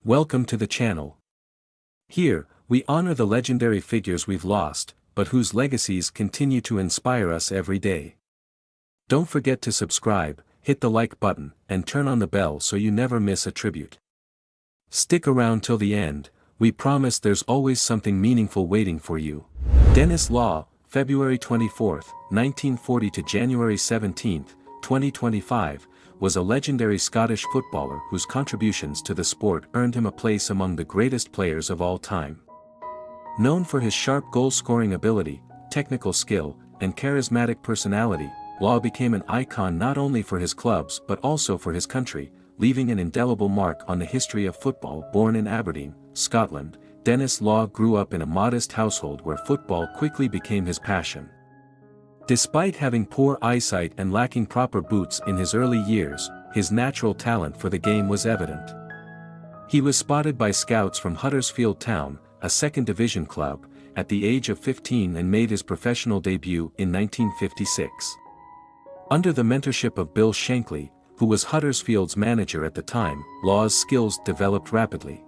Welcome to the channel. Here, we honor the legendary figures we've lost, but whose legacies continue to inspire us every day. Don't forget to subscribe, hit the like button, and turn on the bell so you never miss a tribute. Stick around till the end, we promise there's always something meaningful waiting for you. Denis Law, February 24, 1940 to January 17, 2025, was a legendary Scottish footballer whose contributions to the sport earned him a place among the greatest players of all time. Known for his sharp goal-scoring ability, technical skill, and charismatic personality, Law became an icon not only for his clubs but also for his country, leaving an indelible mark on the history of football. Born in Aberdeen, Scotland, Denis Law grew up in a modest household where football quickly became his passion. Despite having poor eyesight and lacking proper boots in his early years, his natural talent for the game was evident. He was spotted by scouts from Huddersfield Town, a second-division club, at the age of 15 and made his professional debut in 1956. Under the mentorship of Bill Shankly, who was Huddersfield's manager at the time, Law's skills developed rapidly.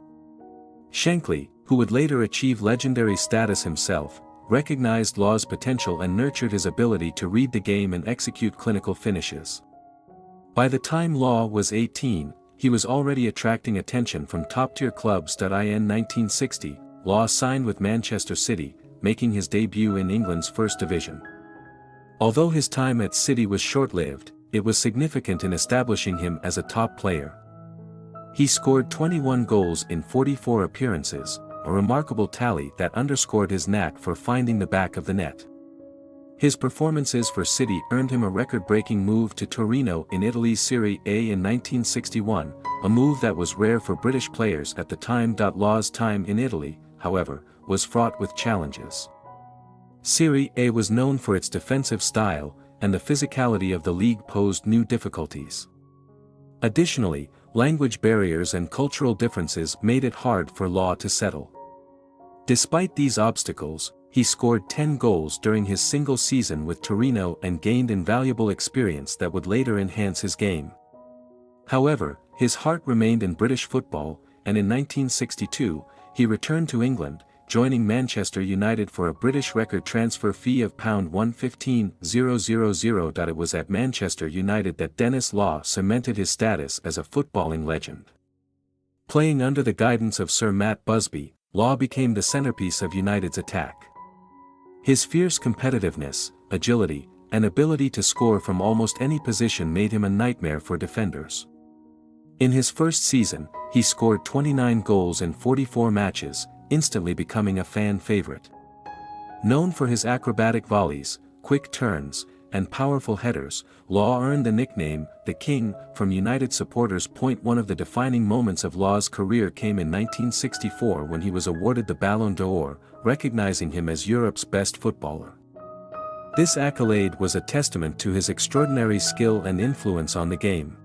Shankly, who would later achieve legendary status himself, recognized Law's potential and nurtured his ability to read the game and execute clinical finishes. By the time Law was 18, he was already attracting attention from top-tier clubs. In 1960, Law signed with Manchester City, making his debut in England's First Division. Although his time at City was short-lived, it was significant in establishing him as a top player. He scored 21 goals in 44 appearances, a remarkable tally that underscored his knack for finding the back of the net. His performances for City earned him a record-breaking move to Torino in Italy's Serie A in 1961, a move that was rare for British players at the time. Law's time in Italy, however, was fraught with challenges. Serie A was known for its defensive style, and the physicality of the league posed new difficulties. Additionally, language barriers and cultural differences made it hard for Law to settle. Despite these obstacles, he scored 10 goals during his single season with Torino and gained invaluable experience that would later enhance his game. However, his heart remained in British football, and in 1962, he returned to England, joining Manchester United for a British record transfer fee of £115,000. It was at Manchester United that Denis Law cemented his status as a footballing legend. Playing under the guidance of Sir Matt Busby, Law became the centerpiece of United's attack. His fierce competitiveness, agility, and ability to score from almost any position made him a nightmare for defenders. In his first season, he scored 29 goals in 44 matches, instantly becoming a fan favorite. Known for his acrobatic volleys, quick turns, and powerful headers, Law earned the nickname, "The King," from United supporters. One of the defining moments of Law's career came in 1964 when he was awarded the Ballon d'Or, recognizing him as Europe's best footballer. This accolade was a testament to his extraordinary skill and influence on the game.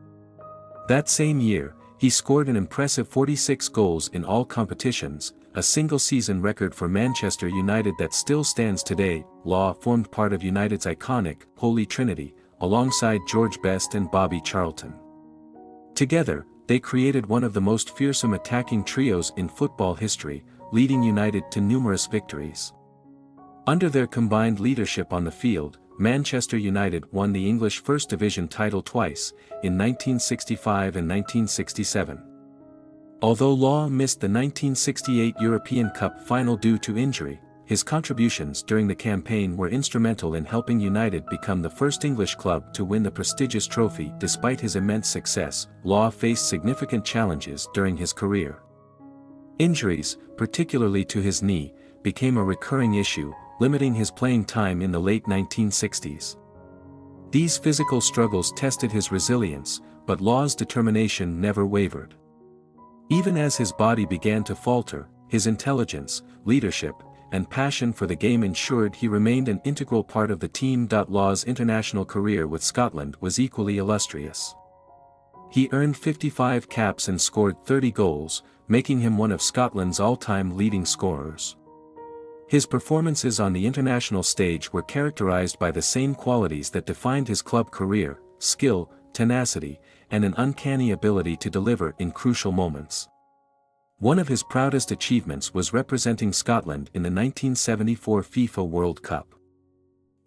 That same year, he scored an impressive 46 goals in all competitions, a single-season record for Manchester United that still stands today. Law formed part of United's iconic Holy Trinity, alongside George Best and Bobby Charlton. Together, they created one of the most fearsome attacking trios in football history, leading United to numerous victories. Under their combined leadership on the field, Manchester United won the English First Division title twice, in 1965 and 1967. Although Law missed the 1968 European Cup final due to injury, his contributions during the campaign were instrumental in helping United become the first English club to win the prestigious trophy. Despite his immense success, Law faced significant challenges during his career. Injuries, particularly to his knee, became a recurring issue, limiting his playing time in the late 1960s. These physical struggles tested his resilience, but Law's determination never wavered. Even as his body began to falter, his intelligence, leadership, and passion for the game ensured he remained an integral part of the team. Law's international career with Scotland was equally illustrious. He earned 55 caps and scored 30 goals, making him one of Scotland's all-time leading scorers. His performances on the international stage were characterized by the same qualities that defined his club career: skill, tenacity, and an uncanny ability to deliver in crucial moments. One of his proudest achievements was representing Scotland in the 1974 FIFA World Cup.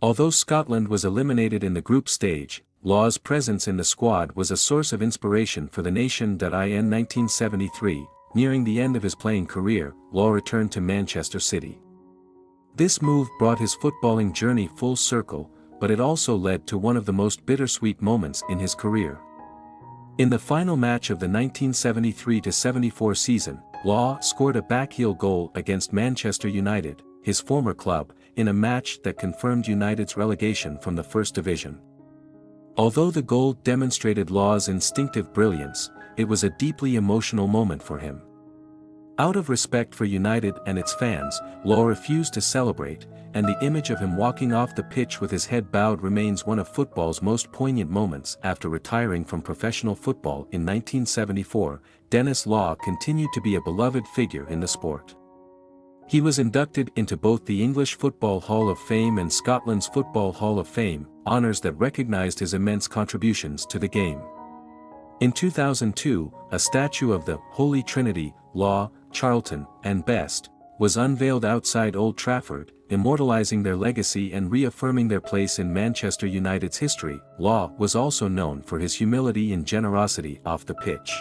Although Scotland was eliminated in the group stage, Law's presence in the squad was a source of inspiration for the nation. In 1973, nearing the end of his playing career, Law returned to Manchester City. This move brought his footballing journey full circle, but it also led to one of the most bittersweet moments in his career. In the final match of the 1973-74 season, Law scored a backheel goal against Manchester United, his former club, in a match that confirmed United's relegation from the First Division. Although the goal demonstrated Law's instinctive brilliance, it was a deeply emotional moment for him. Out of respect for United and its fans, Law refused to celebrate, and the image of him walking off the pitch with his head bowed remains one of football's most poignant moments. After retiring from professional football in 1974, Denis Law continued to be a beloved figure in the sport. He was inducted into both the English Football Hall of Fame and Scotland's Football Hall of Fame, honours that recognised his immense contributions to the game. In 2002, a statue of the Holy Trinity, Law, Charlton, and Best, was unveiled outside Old Trafford, immortalising their legacy and reaffirming their place in Manchester United's history. Law was also known for his humility and generosity off the pitch.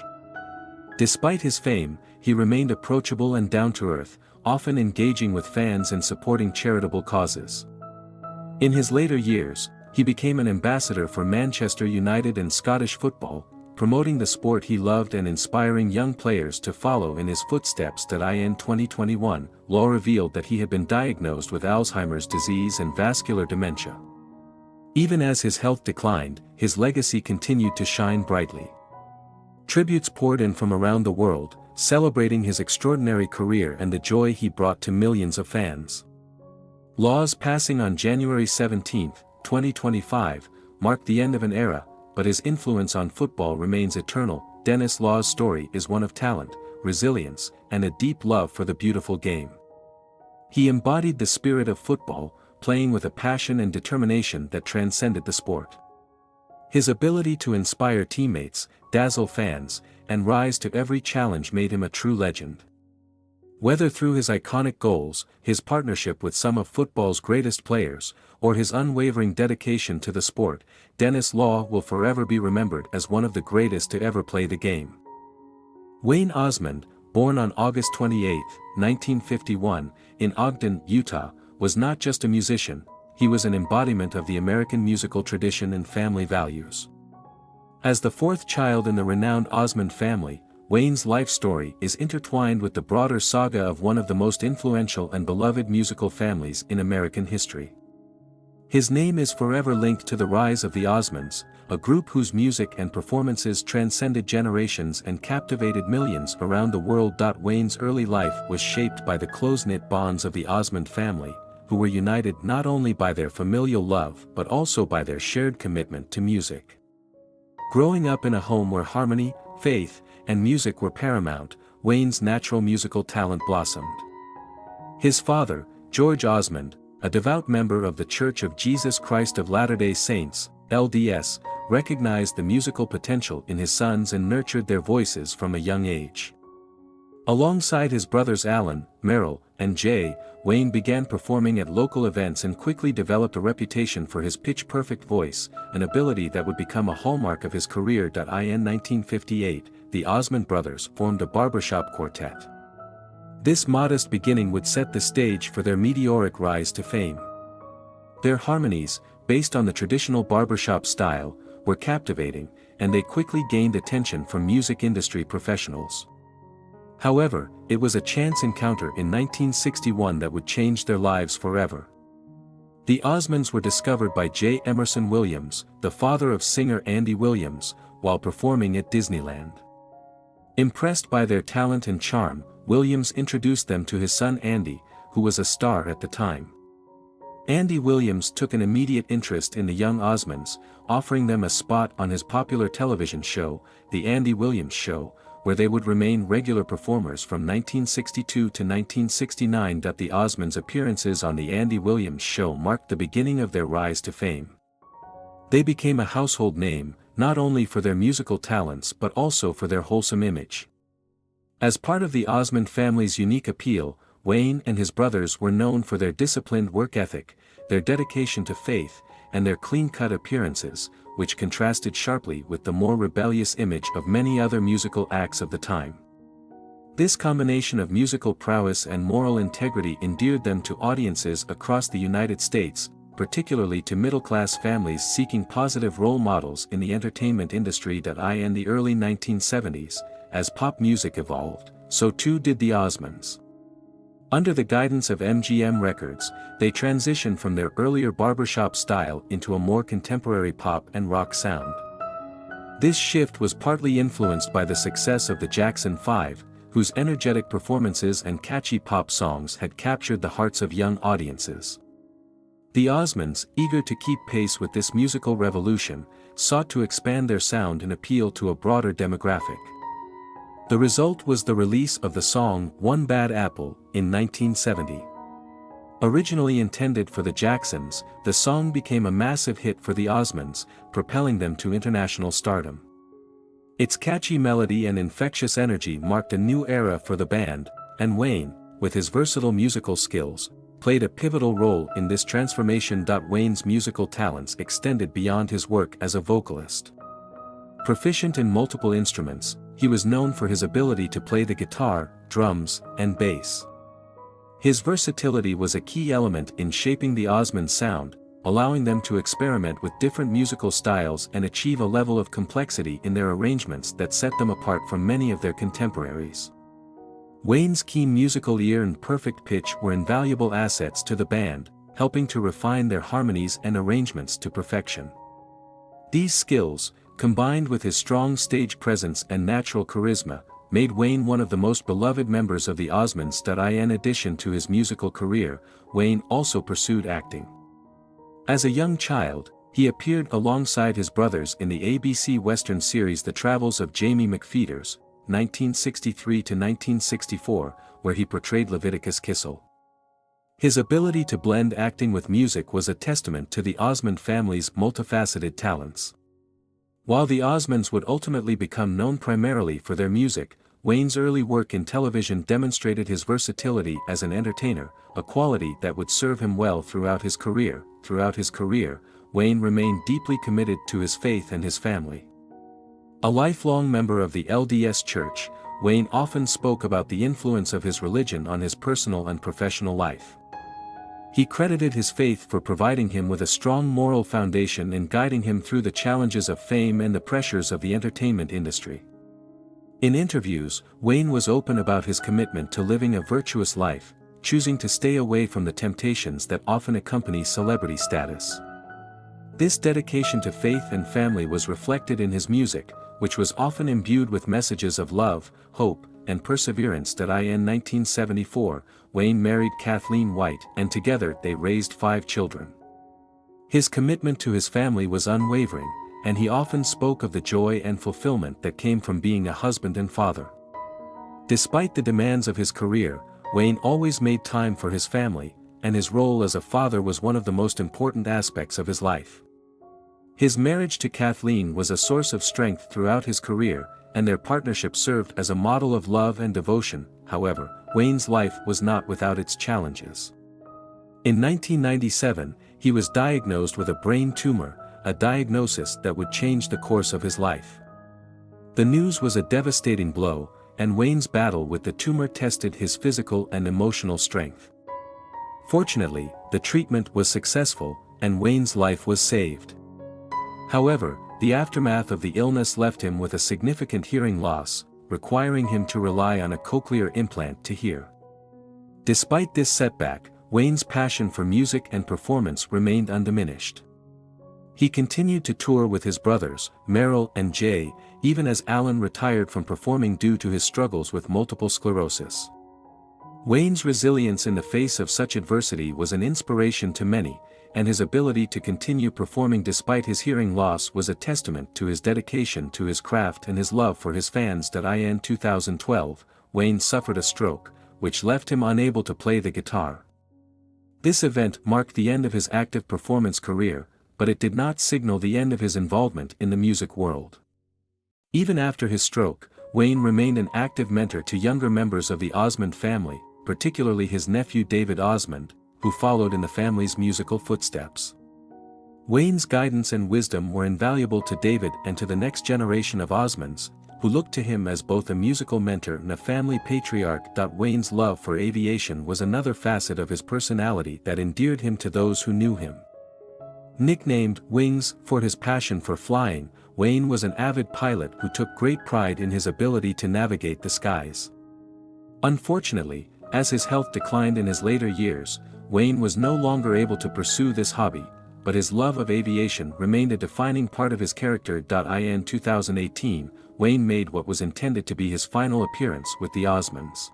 Despite his fame, he remained approachable and down-to-earth, often engaging with fans and supporting charitable causes. In his later years, he became an ambassador for Manchester United and Scottish football, promoting the sport he loved and inspiring young players to follow in his footsteps. In 2021, Law revealed that he had been diagnosed with Alzheimer's disease and vascular dementia. Even as his health declined, his legacy continued to shine brightly. Tributes poured in from around the world, celebrating his extraordinary career and the joy he brought to millions of fans. Law's passing on January 17, 2025, marked the end of an era, but his influence on football remains eternal. Denis Law's story is one of talent, resilience, and a deep love for the beautiful game. He embodied the spirit of football, playing with a passion and determination that transcended the sport. His ability to inspire teammates, dazzle fans, and rise to every challenge made him a true legend. Whether through his iconic goals, his partnership with some of football's greatest players, or his unwavering dedication to the sport, Denis Law will forever be remembered as one of the greatest to ever play the game. Wayne Osmond, born on August 28, 1951, in Ogden, Utah, was not just a musician, he was an embodiment of the American musical tradition and family values. As the fourth child in the renowned Osmond family, Wayne's life story is intertwined with the broader saga of one of the most influential and beloved musical families in American history. His name is forever linked to the rise of the Osmonds, a group whose music and performances transcended generations and captivated millions around the world. Wayne's early life was shaped by the close-knit bonds of the Osmond family, who were united not only by their familial love but also by their shared commitment to music. Growing up in a home where harmony, faith, and music were paramount, Wayne's natural musical talent blossomed. His father, George Osmond, a devout member of the Church of Jesus Christ of Latter-day Saints, LDS, recognized the musical potential in his sons and nurtured their voices from a young age. Alongside his brothers Alan, Merrill, and Jay, Wayne began performing at local events and quickly developed a reputation for his pitch-perfect voice, an ability that would become a hallmark of his career. In 1958, the Osmond brothers formed a barbershop quartet. This modest beginning would set the stage for their meteoric rise to fame. Their harmonies, based on the traditional barbershop style, were captivating, and they quickly gained attention from music industry professionals. However, it was a chance encounter in 1961 that would change their lives forever. The Osmonds were discovered by J. Emerson Williams, the father of singer Andy Williams, while performing at Disneyland. Impressed by their talent and charm, Williams introduced them to his son Andy, who was a star at the time. Andy Williams took an immediate interest in the young Osmonds, offering them a spot on his popular television show, The Andy Williams Show, where they would remain regular performers from 1962 to 1969. The Osmonds' appearances on The Andy Williams Show marked the beginning of their rise to fame. They became a household name, not only for their musical talents but also for their wholesome image. As part of the Osmond family's unique appeal, Wayne and his brothers were known for their disciplined work ethic, their dedication to faith, and their clean-cut appearances, which contrasted sharply with the more rebellious image of many other musical acts of the time. This combination of musical prowess and moral integrity endeared them to audiences across the United States, particularly to middle-class families seeking positive role models in the entertainment industry. In the early 1970s, as pop music evolved, so too did the Osmonds. Under the guidance of MGM Records, they transitioned from their earlier barbershop style into a more contemporary pop and rock sound. This shift was partly influenced by the success of the Jackson 5, whose energetic performances and catchy pop songs had captured the hearts of young audiences. The Osmonds, eager to keep pace with this musical revolution, sought to expand their sound and appeal to a broader demographic. The result was the release of the song One Bad Apple in 1970. Originally intended for the Jacksons, the song became a massive hit for the Osmonds, propelling them to international stardom. Its catchy melody and infectious energy marked a new era for the band, and Wayne, with his versatile musical skills, played a pivotal role in this transformation. Wayne's musical talents extended beyond his work as a vocalist. Proficient in multiple instruments, he was known for his ability to play the guitar, drums, and bass. His versatility was a key element in shaping the Osmond sound, allowing them to experiment with different musical styles and achieve a level of complexity in their arrangements that set them apart from many of their contemporaries. Wayne's keen musical ear and perfect pitch were invaluable assets to the band, helping to refine their harmonies and arrangements to perfection. These skills, combined with his strong stage presence and natural charisma, made Wayne one of the most beloved members of the Osmonds. In addition to his musical career, Wayne also pursued acting. As a young child, he appeared alongside his brothers in the ABC Western series The Travels of Jamie McPheeters, 1963 to 1964, where he portrayed Leviticus Kissel. His ability to blend acting with music was a testament to the Osmond family's multifaceted talents. While the Osmonds would ultimately become known primarily for their music, Wayne's early work in television demonstrated his versatility as an entertainer, a quality that would serve him well throughout his career. Wayne remained deeply committed to his faith and his family. A lifelong member of the LDS Church, Wayne often spoke about the influence of his religion on his personal and professional life. He credited his faith for providing him with a strong moral foundation and guiding him through the challenges of fame and the pressures of the entertainment industry. In interviews, Wayne was open about his commitment to living a virtuous life, choosing to stay away from the temptations that often accompany celebrity status. This dedication to faith and family was reflected in his music, which was often imbued with messages of love, hope, and perseverance. In 1974, Wayne married Kathleen White, and together they raised 5 children. His commitment to his family was unwavering, and he often spoke of the joy and fulfillment that came from being a husband and father. Despite the demands of his career, Wayne always made time for his family, and his role as a father was one of the most important aspects of his life. His marriage to Kathleen was a source of strength throughout his career, and their partnership served as a model of love and devotion. However, Wayne's life was not without its challenges. In 1997, he was diagnosed with a brain tumor, a diagnosis that would change the course of his life. The news was a devastating blow, and Wayne's battle with the tumor tested his physical and emotional strength. Fortunately, the treatment was successful, and Wayne's life was saved. However, the aftermath of the illness left him with a significant hearing loss, requiring him to rely on a cochlear implant to hear. Despite this setback, Wayne's passion for music and performance remained undiminished. He continued to tour with his brothers, Merrill and Jay, even as Alan retired from performing due to his struggles with multiple sclerosis. Wayne's resilience in the face of such adversity was an inspiration to many, and his ability to continue performing despite his hearing loss was a testament to his dedication to his craft and his love for his fans. In 2012, Wayne suffered a stroke, which left him unable to play the guitar. This event marked the end of his active performance career, but it did not signal the end of his involvement in the music world. Even after his stroke, Wayne remained an active mentor to younger members of the Osmond family, particularly his nephew David Osmond, who followed in the family's musical footsteps. Wayne's guidance and wisdom were invaluable to David and to the next generation of Osmonds, who looked to him as both a musical mentor and a family patriarch. Wayne's love for aviation was another facet of his personality that endeared him to those who knew him. Nicknamed Wings for his passion for flying, Wayne was an avid pilot who took great pride in his ability to navigate the skies. Unfortunately, as his health declined in his later years, Wayne was no longer able to pursue this hobby, but his love of aviation remained a defining part of his character. In 2018, Wayne made what was intended to be his final appearance with the Osmonds.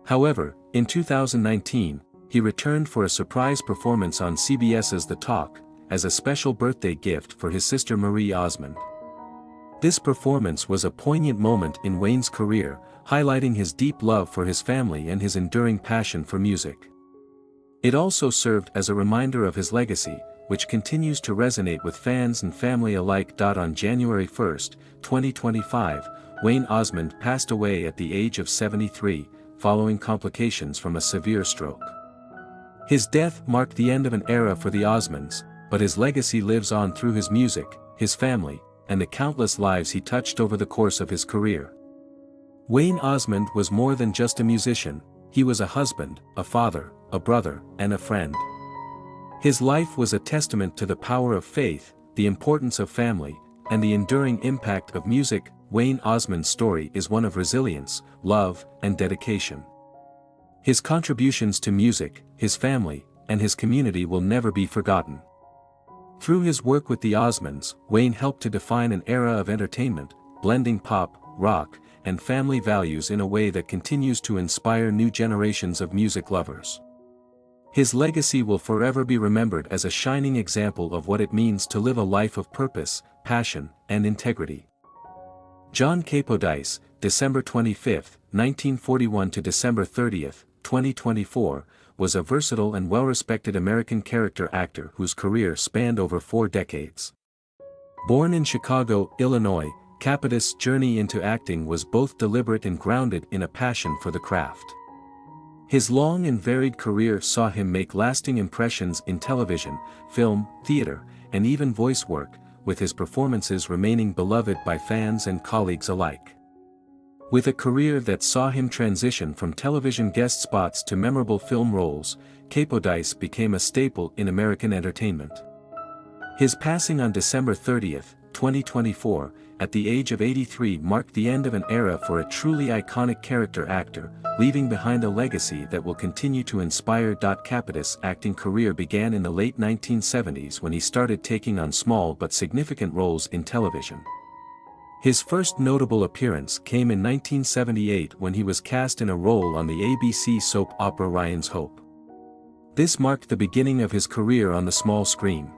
However, in 2019, he returned for a surprise performance on CBS's The Talk, as a special birthday gift for his sister Marie Osmond. This performance was a poignant moment in Wayne's career, highlighting his deep love for his family and his enduring passion for music. It also served as a reminder of his legacy, which continues to resonate with fans and family alike. On January 1, 2025, Wayne Osmond passed away at the age of 73, following complications from a severe stroke. His death marked the end of an era for the Osmonds, but his legacy lives on through his music, his family, and the countless lives he touched over the course of his career. Wayne Osmond was more than just a musician, he was a husband, a father, a brother, and a friend. His life was a testament to the power of faith, the importance of family, and the enduring impact of music. Wayne Osmond's story is one of resilience, love, and dedication. His contributions to music, his family, and his community will never be forgotten. Through his work with the Osmonds, Wayne helped to define an era of entertainment, blending pop, rock, and family values in a way that continues to inspire new generations of music lovers. His legacy will forever be remembered as a shining example of what it means to live a life of purpose, passion, and integrity. John Capodice, December 25, 1941 to December 30, 2024, was a versatile and well-respected American character actor whose career spanned over 4 decades. Born in Chicago, Illinois, Capodice's journey into acting was both deliberate and grounded in a passion for the craft. His long and varied career saw him make lasting impressions in television, film, theater, and even voice work, with his performances remaining beloved by fans and colleagues alike. With a career that saw him transition from television guest spots to memorable film roles, Capodice became a staple in American entertainment. His passing on December 30, 2024, at the age of 83 marked the end of an era for a truly iconic character actor, leaving behind a legacy that will continue to inspire. Capodice's acting career began in the late 1970s when he started taking on small but significant roles in television. His first notable appearance came in 1978 when he was cast in a role on the ABC soap opera Ryan's Hope. This marked the beginning of his career on the small screen.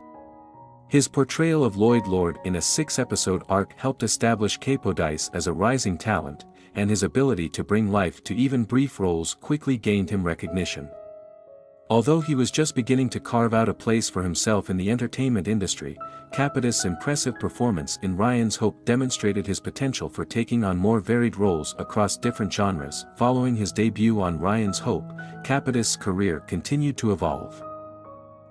His portrayal of Lloyd Lord in a 6-episode arc helped establish Capodice as a rising talent, and his ability to bring life to even brief roles quickly gained him recognition. Although he was just beginning to carve out a place for himself in the entertainment industry, Capodice's impressive performance in Ryan's Hope demonstrated his potential for taking on more varied roles across different genres. Following his debut on Ryan's Hope, Capodice's career continued to evolve.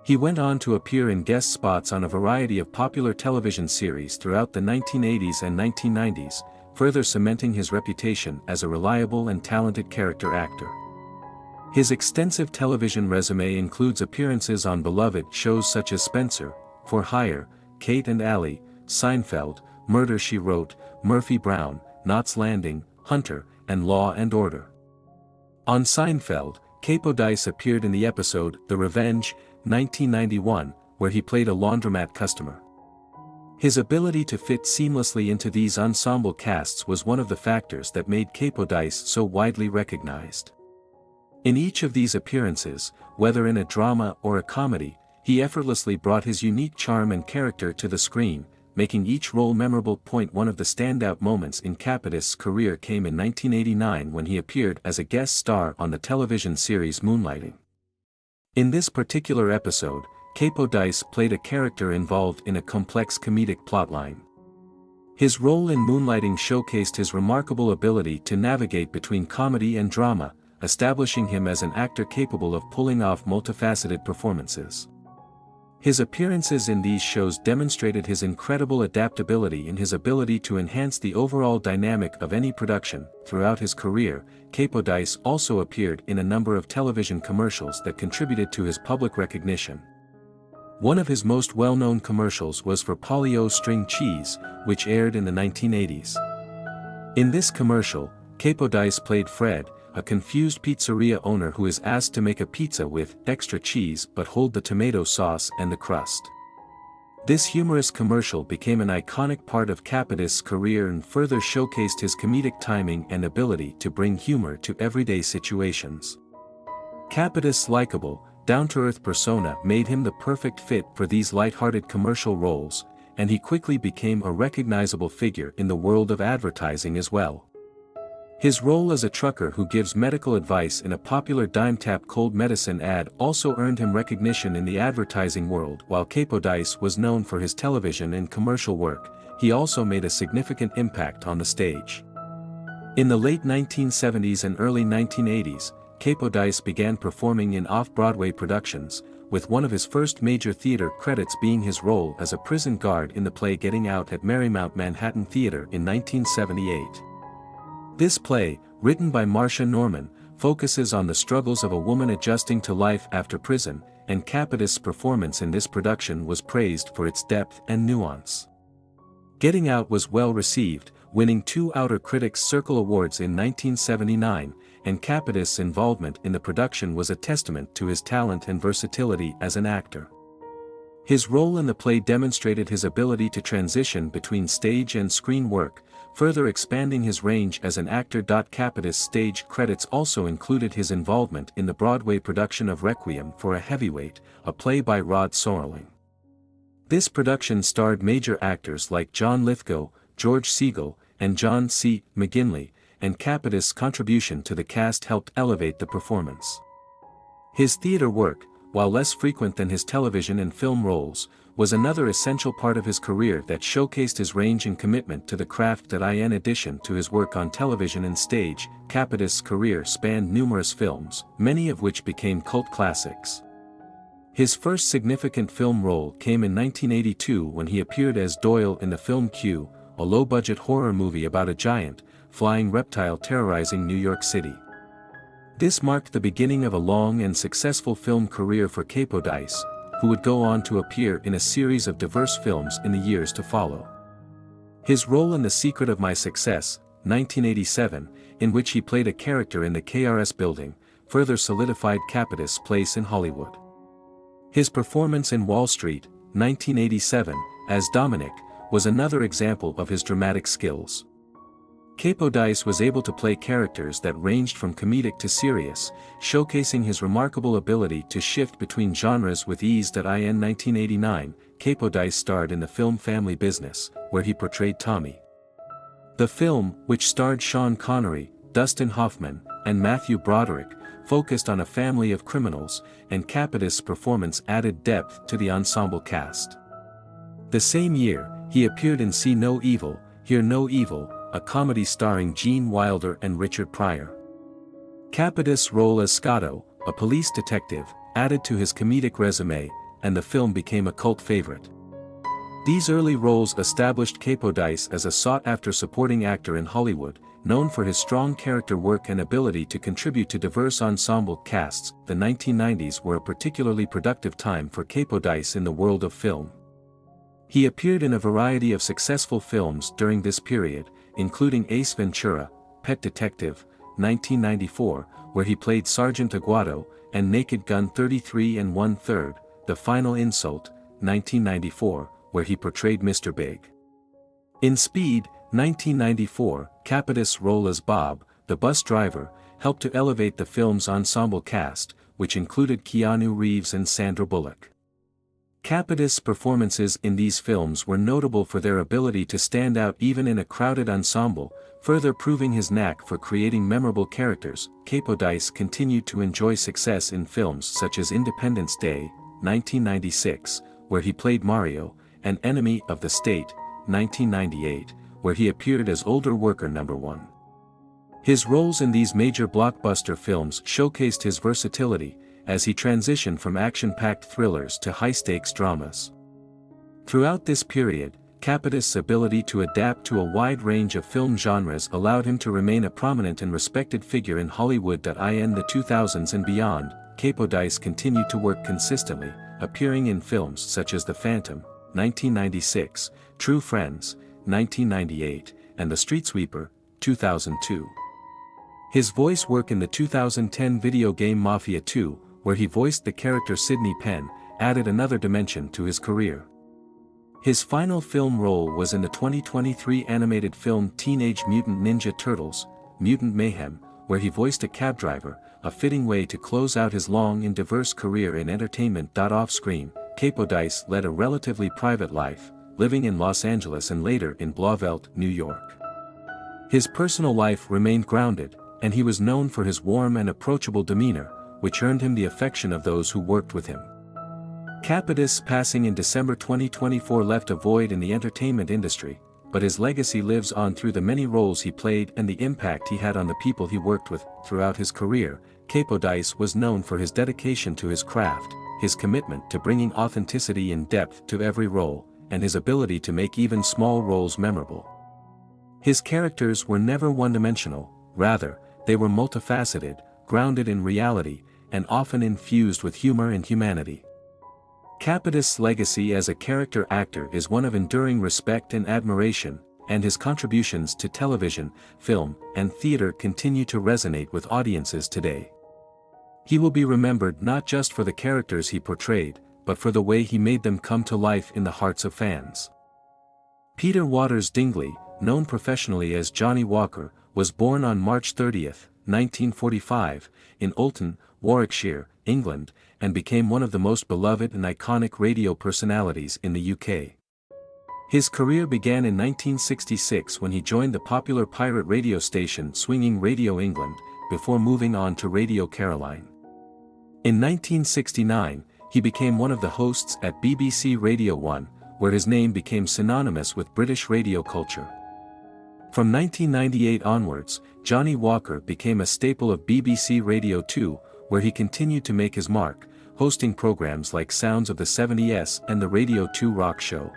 He went on to appear in guest spots on a variety of popular television series throughout the 1980s and 1990s, further cementing his reputation as a reliable and talented character actor. His extensive television resume includes appearances on beloved shows such as Spencer, For Hire, Kate and Allie, Seinfeld, Murder, She Wrote, Murphy Brown, Knots Landing, Hunter, and Law and Order. On Seinfeld, Capodice appeared in the episode The Revenge, 1991, where he played a laundromat customer. His ability to fit seamlessly into these ensemble casts was one of the factors that made Capodice so widely recognized. In each of these appearances, whether in a drama or a comedy, he effortlessly brought his unique charm and character to the screen, making each role memorable. One of the standout moments in Capodice's career came in 1989 when he appeared as a guest star on the television series Moonlighting. In this particular episode, Capodice played a character involved in a complex comedic plotline. His role in Moonlighting showcased his remarkable ability to navigate between comedy and drama, establishing him as an actor capable of pulling off multifaceted performances. His appearances in these shows demonstrated his incredible adaptability and his ability to enhance the overall dynamic of any production. Throughout his career, Capo Dice also appeared in a number of television commercials that contributed to his public recognition. One of his most well-known commercials was for Polly-O string cheese, which aired in the 1980s. In this commercial, Capo Dice played Fred, a confused pizzeria owner who is asked to make a pizza with extra cheese but hold the tomato sauce and the crust. This humorous commercial became an iconic part of Capadis' career and further showcased his comedic timing and ability to bring humor to everyday situations. Capadis' likable, down-to-earth persona made him the perfect fit for these light-hearted commercial roles, and he quickly became a recognizable figure in the world of advertising as well. His role as a trucker who gives medical advice in a popular dime-tap cold medicine ad also earned him recognition in the advertising world. While Capo Dice was known for his television and commercial work, he also made a significant impact on the stage. In the late 1970s and early 1980s, Capo Dice began performing in off-Broadway productions, with one of his first major theater credits being his role as a prison guard in the play Getting Out at Marymount Manhattan Theater in 1978. This play, written by Marcia Norman, focuses on the struggles of a woman adjusting to life after prison, and Capadis' performance in this production was praised for its depth and nuance. Getting Out was well received, winning 2 Outer Critics Circle Awards in 1979, and Capadis' involvement in the production was a testament to his talent and versatility as an actor. His role in the play demonstrated his ability to transition between stage and screen work, further expanding his range as an actor. Capadis' stage credits also included his involvement in the Broadway production of Requiem for a Heavyweight, a play by Rod Serling. This production starred major actors like John Lithgow, George Segal, and John C. McGinley, and Capadis' contribution to the cast helped elevate the performance. His theater work, while less frequent than his television and film roles, was another essential part of his career that showcased his range and commitment to the craft. In addition to his work on television and stage, Capadis' career spanned numerous films, many of which became cult classics. His first significant film role came in 1982 when he appeared as Doyle in the film Q, a low-budget horror movie about a giant, flying reptile terrorizing New York City. This marked the beginning of a long and successful film career for Capo Dice, who would go on to appear in a series of diverse films in the years to follow. His role in The Secret of My Success, 1987, in which he played a character in the KRS building, further solidified Capadis' place in Hollywood. His performance in Wall Street, 1987, as Dominic, was another example of his dramatic skills. Capo Dice was able to play characters that ranged from comedic to serious, showcasing his remarkable ability to shift between genres with ease. In 1989, Capo Dice starred in the film Family Business, where he portrayed Tommy. The film, which starred Sean Connery, Dustin Hoffman, and Matthew Broderick, focused on a family of criminals, and Capadis' performance added depth to the ensemble cast. The same year, he appeared in See No Evil, Hear No Evil, a comedy starring Gene Wilder and Richard Pryor. Capadis' role as Scotto, a police detective, added to his comedic resume, and the film became a cult favorite. These early roles established Capo Dice as a sought-after supporting actor in Hollywood, known for his strong character work and ability to contribute to diverse ensemble casts. The 1990s were a particularly productive time for Capo Dice in the world of film. He appeared in a variety of successful films during this period, including Ace Ventura, Pet Detective, 1994, where he played Sergeant Aguado, and Naked Gun 33 1/3, The Final Insult, 1994, where he portrayed Mr. Big. In Speed, 1994, Capadis' role as Bob, the bus driver, helped to elevate the film's ensemble cast, which included Keanu Reeves and Sandra Bullock. Capadis' performances in these films were notable for their ability to stand out even in a crowded ensemble, further proving his knack for creating memorable characters. Capo Dice continued to enjoy success in films such as Independence Day, 1996, where he played Mario, and Enemy of the State, 1998, where he appeared as older worker number 1. His roles in these major blockbuster films showcased his versatility, as he transitioned from action-packed thrillers to high-stakes dramas. Throughout this period, Capitis' ability to adapt to a wide range of film genres allowed him to remain a prominent and respected figure in Hollywood. In the 2000s and beyond, Capitis continued to work consistently, appearing in films such as The Phantom, 1996, True Friends, 1998, and The Street Sweeper, 2002. His voice work in the 2010 video game Mafia 2, where he voiced the character Sidney Penn, added another dimension to his career. His final film role was in the 2023 animated film Teenage Mutant Ninja Turtles, Mutant Mayhem, where he voiced a cab driver, a fitting way to close out his long and diverse career in entertainment. Off-screen, Capitis led a relatively private life, living in Los Angeles and later in Blauvelt, New York. His personal life remained grounded, and he was known for his warm and approachable demeanor, which earned him the affection of those who worked with him. Capitis' passing in December 2024 left a void in the entertainment industry, but his legacy lives on through the many roles he played and the impact he had on the people he worked with. Throughout his career, Capitis was known for his dedication to his craft, his commitment to bringing authenticity and depth to every role, and his ability to make even small roles memorable. His characters were never one-dimensional, rather, they were multifaceted, grounded in reality, and often infused with humor and humanity. Capitis' legacy as a character actor is one of enduring respect and admiration, and his contributions to television, film, and theater continue to resonate with audiences today. He will be remembered not just for the characters he portrayed, but for the way he made them come to life in the hearts of fans. Peter Waters Dingley, known professionally as Johnny Walker, was born on March 30, 1945, in Oulton, Warwickshire, England, and became one of the most beloved and iconic radio personalities in the UK. His career began in 1966 when he joined the popular pirate radio station Swinging Radio England, before moving on to Radio Caroline. In 1969, he became one of the hosts at BBC Radio 1, where his name became synonymous with British radio culture. From 1998 onwards, Johnny Walker became a staple of BBC Radio 2, where he continued to make his mark, hosting programs like Sounds of the 70s and the Radio 2 Rock Show.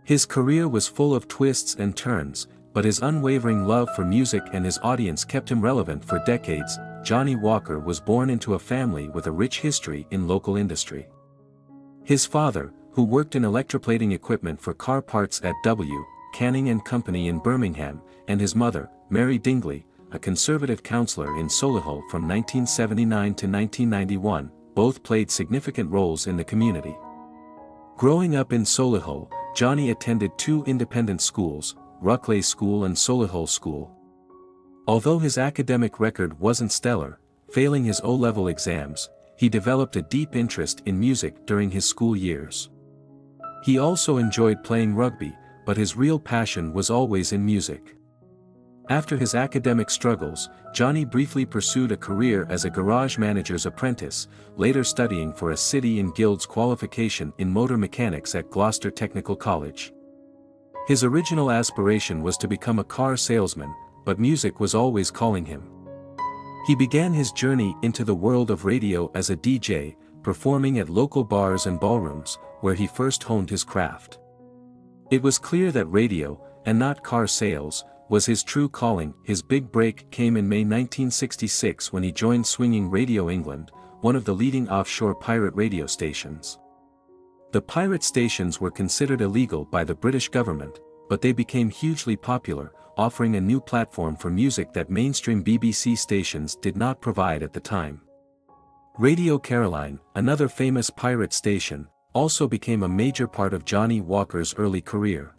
His career was full of twists and turns, but his unwavering love for music and his audience kept him relevant for decades. Johnny Walker was born into a family with a rich history in local industry. His father, who worked in electroplating equipment for car parts at W. Canning & Company in Birmingham, and his mother, Mary Dingley, a conservative councillor in Solihull from 1979 to 1991, both played significant roles in the community. Growing up in Solihull, Johnny attended two independent schools, Ruckley School and Solihull School. Although his academic record wasn't stellar, failing his O-level exams, he developed a deep interest in music during his school years. He also enjoyed playing rugby, but his real passion was always in music. After his academic struggles, Johnny briefly pursued a career as a garage manager's apprentice, later studying for a City and Guilds qualification in motor mechanics at Gloucester Technical College. His original aspiration was to become a car salesman, but music was always calling him. He began his journey into the world of radio as a DJ, performing at local bars and ballrooms, where he first honed his craft. It was clear that radio, and not car sales, was his true calling. His big break came in May 1966 when he joined Swinging Radio England, one of the leading offshore pirate radio stations. The pirate stations were considered illegal by the British government, but they became hugely popular, offering a new platform for music that mainstream BBC stations did not provide at the time. Radio Caroline, another famous pirate station, also became a major part of Johnny Walker's early career.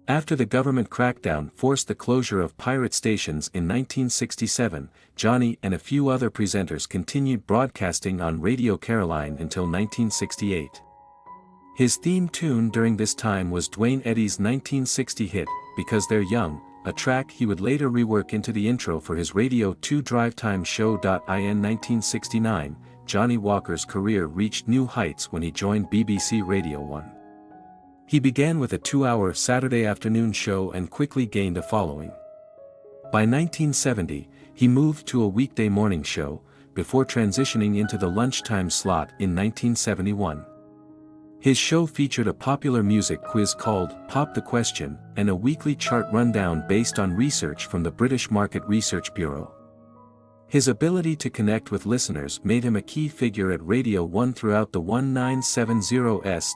After the government crackdown forced the closure of pirate stations in 1967, Johnny and a few other presenters continued broadcasting on Radio Caroline until 1968. His theme tune during this time was Dwayne Eddy's 1960 hit, Because They're Young, a track he would later rework into the intro for his Radio 2 drive time show. In 1969, Johnny Walker's career reached new heights when he joined BBC Radio 1. He began with a 2-hour Saturday afternoon show and quickly gained a following. By 1970, he moved to a weekday morning show, before transitioning into the lunchtime slot in 1971. His show featured a popular music quiz called Pop the Question and a weekly chart rundown based on research from the British Market Research Bureau. His ability to connect with listeners made him a key figure at Radio 1 throughout the 1970s.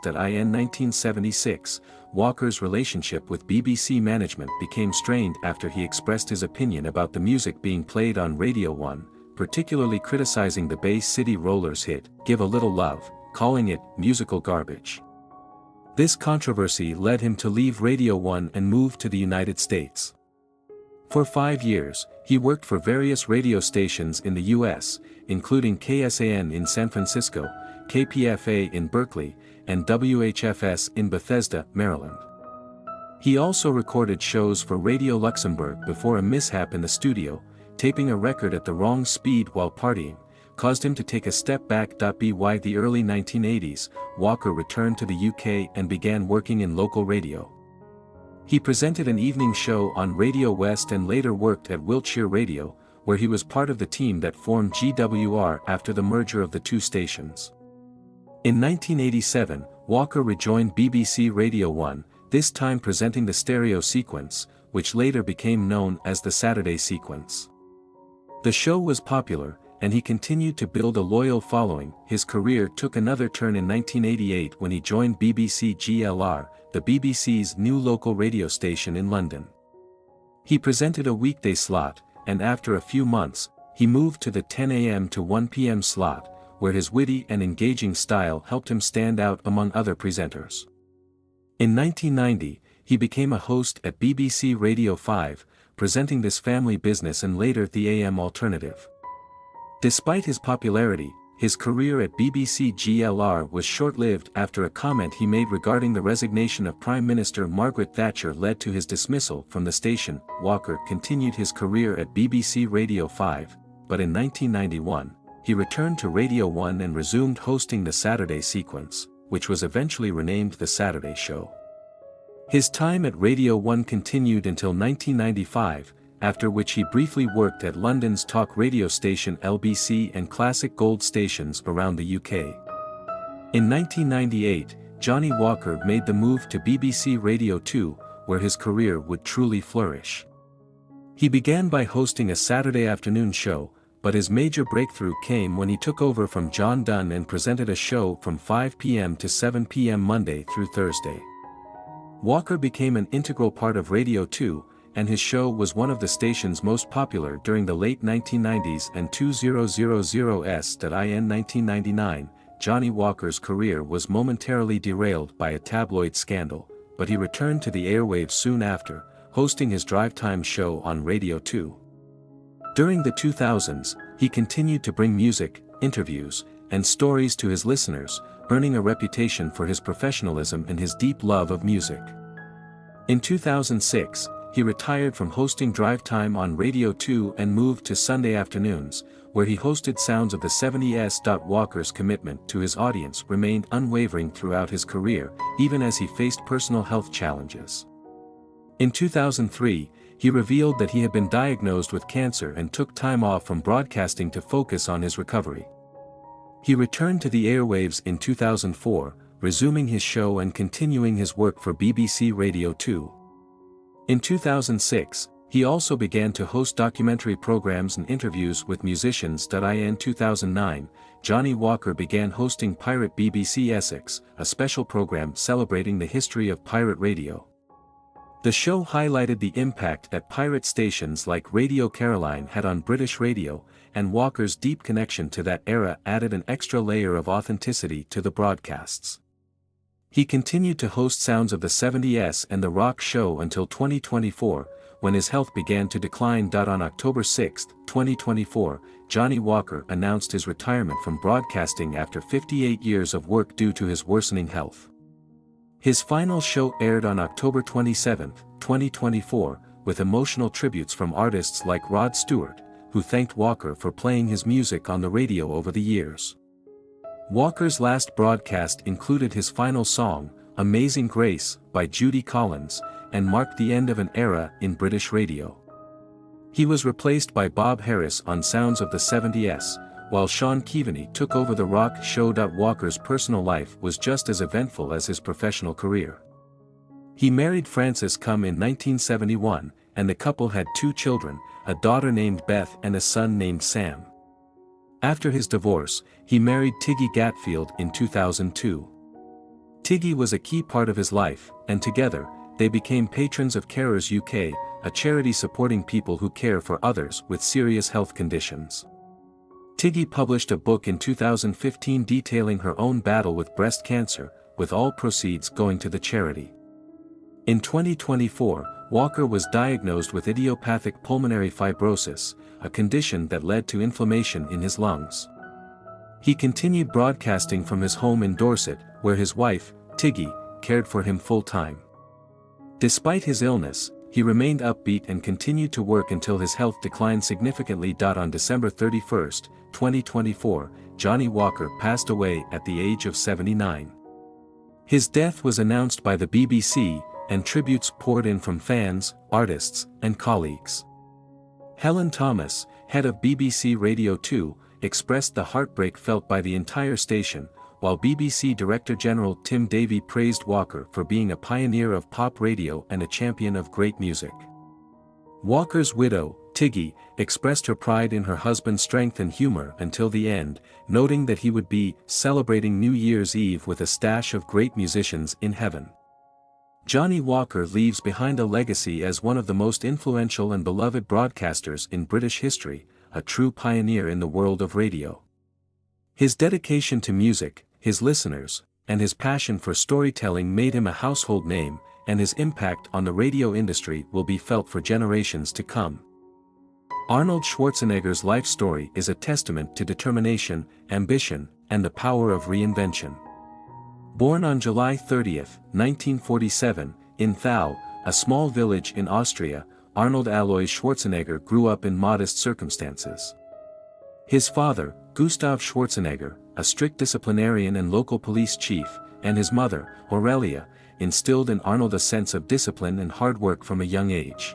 In 1976, Walker's relationship with BBC management became strained after he expressed his opinion about the music being played on Radio 1, particularly criticizing the Bay City Rollers hit, Give a Little Love, calling it musical garbage. This controversy led him to leave Radio 1 and move to the United States. For 5 years, he worked for various radio stations in the U.S., including KSAN in San Francisco, KPFA in Berkeley, and WHFS in Bethesda, Maryland. He also recorded shows for Radio Luxembourg before a mishap in the studio, taping a record at the wrong speed while partying, caused him to take a step back. By the early 1980s, Walker returned to the UK and began working in local radio. He presented an evening show on Radio West and later worked at Wiltshire Radio, where he was part of the team that formed GWR after the merger of the two stations. In 1987, Walker rejoined BBC Radio 1, this time presenting the stereo sequence, which later became known as the Saturday sequence. The show was popular, and he continued to build a loyal following. His career took another turn in 1988 when he joined BBC GLR, the BBC's new local radio station in London. He presented a weekday slot, and after a few months, he moved to the 10 a.m. to 1 p.m. slot, where his witty and engaging style helped him stand out among other presenters. In 1990, he became a host at BBC Radio 5, presenting This Family Business and later the AM Alternative. Despite his popularity, his career at BBC GLR was short-lived after a comment he made regarding the resignation of Prime Minister Margaret Thatcher led to his dismissal from the station. Walker continued his career at BBC Radio 5, but in 1991, he returned to Radio 1 and resumed hosting the Saturday sequence, which was eventually renamed The Saturday Show. His time at Radio 1 continued until 1995, after which he briefly worked at London's talk radio station LBC and Classic Gold stations around the UK. In 1998, Johnny Walker made the move to BBC Radio 2, where his career would truly flourish. He began by hosting a Saturday afternoon show, but his major breakthrough came when he took over from John Dunn and presented a show from 5 p.m. to 7 p.m. Monday through Thursday. Walker became an integral part of Radio 2, and his show was one of the station's most popular during the late 1990s and 2000s. In 1999, Johnny Walker's career was momentarily derailed by a tabloid scandal, but he returned to the airwaves soon after, hosting his drive time show on Radio 2. During the 2000s, he continued to bring music, interviews, and stories to his listeners, earning a reputation for his professionalism and his deep love of music. In 2006, he retired from hosting drive time on Radio 2 and moved to Sunday afternoons, where he hosted Sounds of the 70s. Walker's commitment to his audience remained unwavering throughout his career, even as he faced personal health challenges. In 2003, he revealed that he had been diagnosed with cancer and took time off from broadcasting to focus on his recovery. He returned to the airwaves in 2004, resuming his show and continuing his work for BBC Radio 2. In 2006, he also began to host documentary programs and interviews with musicians. In 2009, Johnny Walker began hosting Pirate BBC Essex, a special program celebrating the history of pirate radio. The show highlighted the impact that pirate stations like Radio Caroline had on British radio, and Walker's deep connection to that era added an extra layer of authenticity to the broadcasts. He continued to host Sounds of the 70s and The Rock Show until 2024, when his health began to decline. On October 6, 2024, Johnny Walker announced his retirement from broadcasting after 58 years of work due to his worsening health. His final show aired on October 27, 2024, with emotional tributes from artists like Rod Stewart, who thanked Walker for playing his music on the radio over the years. Walker's last broadcast included his final song, Amazing Grace, by Judy Collins, and marked the end of an era in British radio. He was replaced by Bob Harris on Sounds of the 70s, while Sean Keaveney took over the rock show. Walker's personal life was just as eventful as his professional career. He married Frances Cum in 1971, and the couple had 2 children, a daughter named Beth and a son named Sam. After his divorce, he married Tiggy Gatfield in 2002. Tiggy was a key part of his life, and together, they became patrons of Carers UK, a charity supporting people who care for others with serious health conditions. Tiggy published a book in 2015 detailing her own battle with breast cancer, with all proceeds going to the charity. In 2024, Walker was diagnosed with idiopathic pulmonary fibrosis, a condition that led to inflammation in his lungs. He continued broadcasting from his home in Dorset, where his wife, Tiggy, cared for him full-time. Despite his illness, he remained upbeat and continued to work until his health declined significantly. On December 31, 2024, Johnny Walker passed away at the age of 79. His death was announced by the BBC, and tributes poured in from fans, artists, and colleagues. Helen Thomas, head of BBC Radio 2, expressed the heartbreak felt by the entire station, while BBC Director General Tim Davie praised Walker for being a pioneer of pop radio and a champion of great music. Walker's widow, Tiggy, expressed her pride in her husband's strength and humor until the end, noting that he would be celebrating New Year's Eve with a stash of great musicians in heaven. Johnny Walker leaves behind a legacy as one of the most influential and beloved broadcasters in British history, a true pioneer in the world of radio. His dedication to music, his listeners, and his passion for storytelling made him a household name, and his impact on the radio industry will be felt for generations to come. Arnold Schwarzenegger's life story is a testament to determination, ambition, and the power of reinvention. Born on July 30, 1947, in Thau, a small village in Austria, Arnold Alois Schwarzenegger grew up in modest circumstances. His father, Gustav Schwarzenegger, a strict disciplinarian and local police chief, and his mother, Aurelia, instilled in Arnold a sense of discipline and hard work from a young age.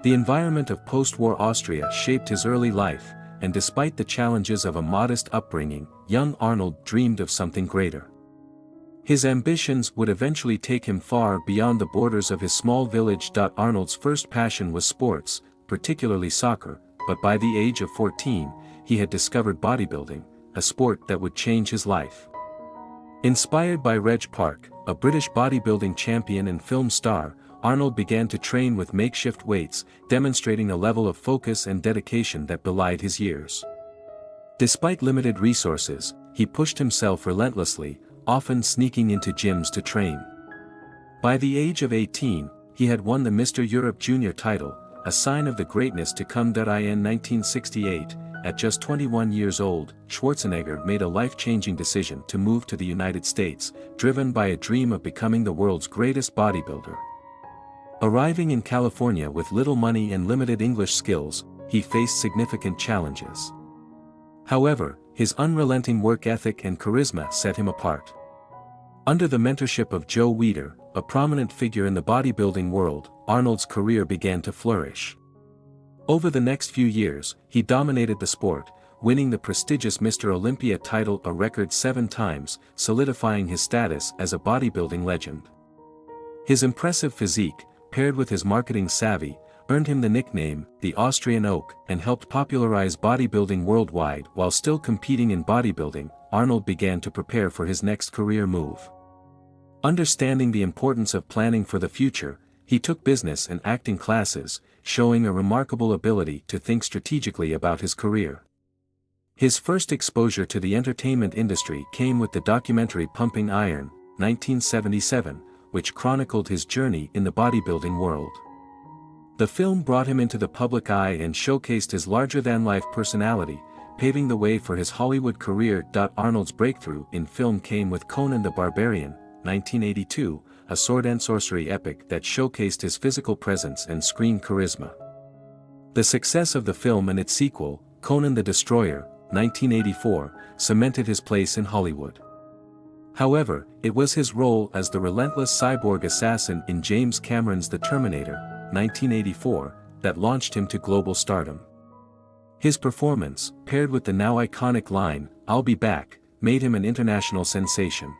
The environment of post-war Austria shaped his early life, and despite the challenges of a modest upbringing, young Arnold dreamed of something greater. His ambitions would eventually take him far beyond the borders of his small village. Arnold's first passion was sports, particularly soccer, but by the age of 14, he had discovered bodybuilding, a sport that would change his life. Inspired by Reg Park, a British bodybuilding champion and film star, Arnold began to train with makeshift weights, demonstrating a level of focus and dedication that belied his years. Despite limited resources, he pushed himself relentlessly, often sneaking into gyms to train. By the age of 18, he had won the Mr. Europe Junior title, a sign of the greatness to come. In 1968, at just 21 years old, Schwarzenegger made a life-changing decision to move to the United States, driven by a dream of becoming the world's greatest bodybuilder. Arriving in California with little money and limited English skills, he faced significant challenges. However, his unrelenting work ethic and charisma set him apart. Under the mentorship of Joe Weider, a prominent figure in the bodybuilding world, Arnold's career began to flourish. Over the next few years, he dominated the sport, winning the prestigious Mr. Olympia title a record 7 times, solidifying his status as a bodybuilding legend. His impressive physique, paired with his marketing savvy, earned him the nickname, the Austrian Oak, and helped popularize bodybuilding worldwide. While still competing in bodybuilding, Arnold began to prepare for his next career move. Understanding the importance of planning for the future, he took business and acting classes, showing a remarkable ability to think strategically about his career. His first exposure to the entertainment industry came with the documentary Pumping Iron, 1977, which chronicled his journey in the bodybuilding world. The film brought him into the public eye and showcased his larger-than-life personality, paving the way for his Hollywood career. Arnold's breakthrough in film came with Conan the Barbarian, 1982, a sword and sorcery epic that showcased his physical presence and screen charisma. The success of the film and its sequel, Conan the Destroyer, 1984, cemented his place in Hollywood. However, it was his role as the relentless cyborg assassin in James Cameron's The Terminator, 1984, that launched him to global stardom. His performance, paired with the now iconic line, "I'll be back," made him an international sensation.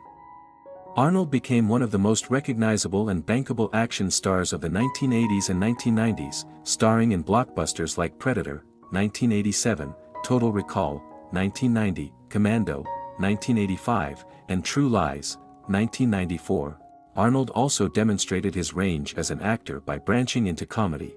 Arnold became one of the most recognizable and bankable action stars of the 1980s and 1990s, starring in blockbusters like Predator, 1987, Total Recall, 1990, Commando, 1985, and True Lies, 1994. Arnold also demonstrated his range as an actor by branching into comedy.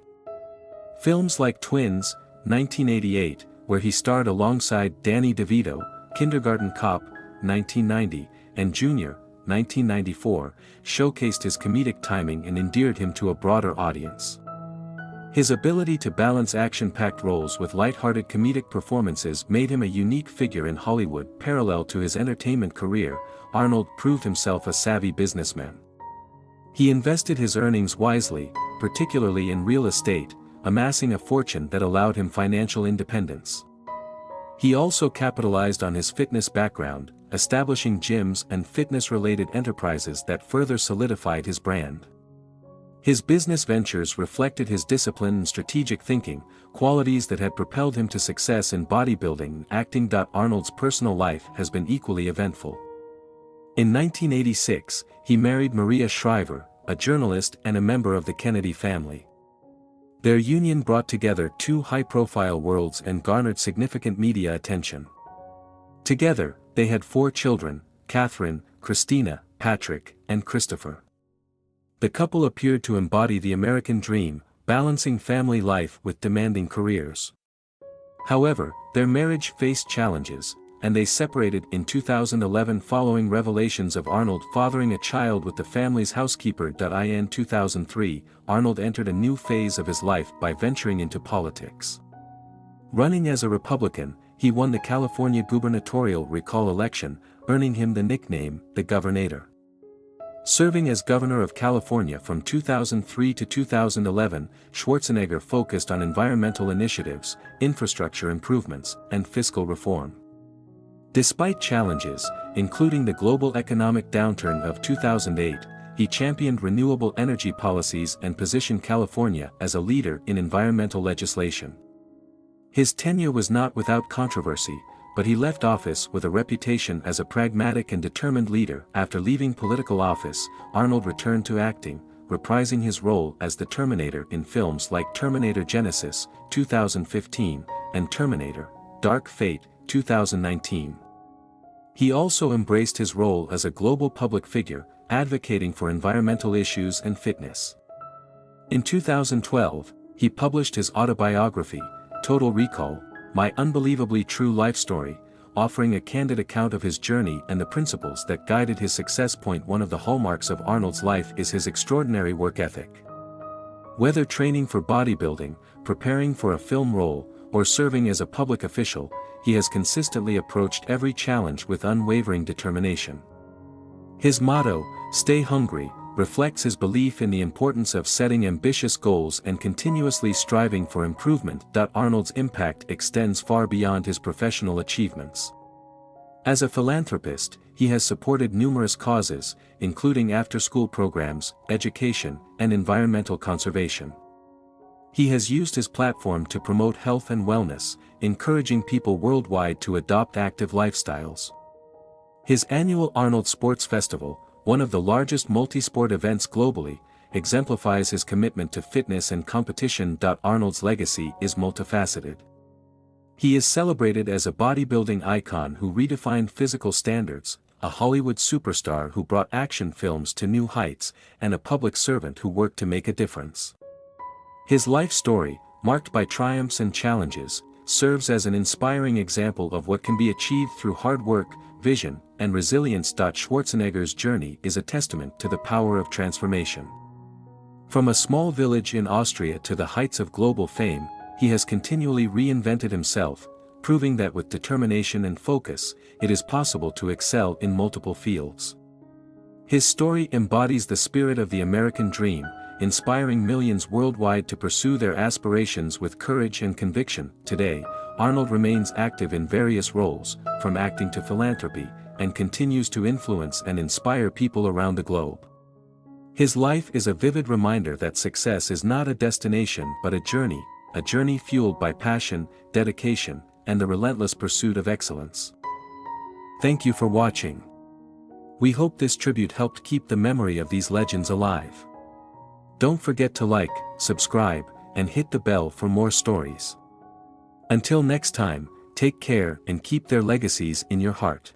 Films like Twins, 1988, where he starred alongside Danny DeVito, Kindergarten Cop, 1990, and Junior, 1994, showcased his comedic timing and endeared him to a broader audience. His ability to balance action-packed roles with light-hearted comedic performances made him a unique figure in Hollywood. Parallel to his entertainment career, Arnold proved himself a savvy businessman. He invested his earnings wisely, particularly in real estate, amassing a fortune that allowed him financial independence. He also capitalized on his fitness background, establishing gyms and fitness-related enterprises that further solidified his brand. His business ventures reflected his discipline and strategic thinking, qualities that had propelled him to success in bodybuilding and acting. Arnold's personal life has been equally eventful. In 1986, he married Maria Shriver, a journalist and a member of the Kennedy family. Their union brought together two high-profile worlds and garnered significant media attention. Together, they had 4 children: Catherine, Christina, Patrick, and Christopher. The couple appeared to embody the American dream, balancing family life with demanding careers. However, their marriage faced challenges, and they separated in 2011 following revelations of Arnold fathering a child with the family's housekeeper. In 2003, Arnold entered a new phase of his life by venturing into politics. Running as a Republican, he won the California gubernatorial recall election, earning him the nickname, the Governator. Serving as governor of California from 2003 to 2011, Schwarzenegger focused on environmental initiatives, infrastructure improvements, and fiscal reform. Despite challenges, including the global economic downturn of 2008, he championed renewable energy policies and positioned California as a leader in environmental legislation. His tenure was not without controversy, but he left office with a reputation as a pragmatic and determined leader. After leaving political office, Arnold returned to acting, reprising his role as the Terminator in films like Terminator Genisys, 2015, and Terminator: Dark Fate, 2019. He also embraced his role as a global public figure, advocating for environmental issues and fitness. In 2012, he published his autobiography, Total Recall: My Unbelievably True Life Story, offering a candid account of his journey and the principles that guided his success. One of the hallmarks of Arnold's life is his extraordinary work ethic. Whether training for bodybuilding, preparing for a film role, or serving as a public official, he has consistently approached every challenge with unwavering determination. His motto, "Stay Hungry," reflects his belief in the importance of setting ambitious goals and continuously striving for improvement. Arnold's impact extends far beyond his professional achievements. As a philanthropist, he has supported numerous causes, including after-school programs, education, and environmental conservation. He has used his platform to promote health and wellness, encouraging people worldwide to adopt active lifestyles. His annual Arnold Sports Festival, one of the largest multi-sport events globally, exemplifies his commitment to fitness and competition. Arnold's legacy is multifaceted. He is celebrated as a bodybuilding icon who redefined physical standards, a Hollywood superstar who brought action films to new heights, and a public servant who worked to make a difference. His life story, marked by triumphs and challenges, serves as an inspiring example of what can be achieved through hard work, vision, and resilience. Schwarzenegger's journey is a testament to the power of transformation. From a small village in Austria to the heights of global fame, he has continually reinvented himself, proving that with determination and focus, it is possible to excel in multiple fields. His story embodies the spirit of the American dream, inspiring millions worldwide to pursue their aspirations with courage and conviction. Today, Arnold remains active in various roles, from acting to philanthropy, and continues to influence and inspire people around the globe. His life is a vivid reminder that success is not a destination but a journey fueled by passion, dedication, and the relentless pursuit of excellence. Thank you for watching. We hope this tribute helped keep the memory of these legends alive. Don't forget to like, subscribe, and hit the bell for more stories. Until next time, take care and keep their legacies in your heart.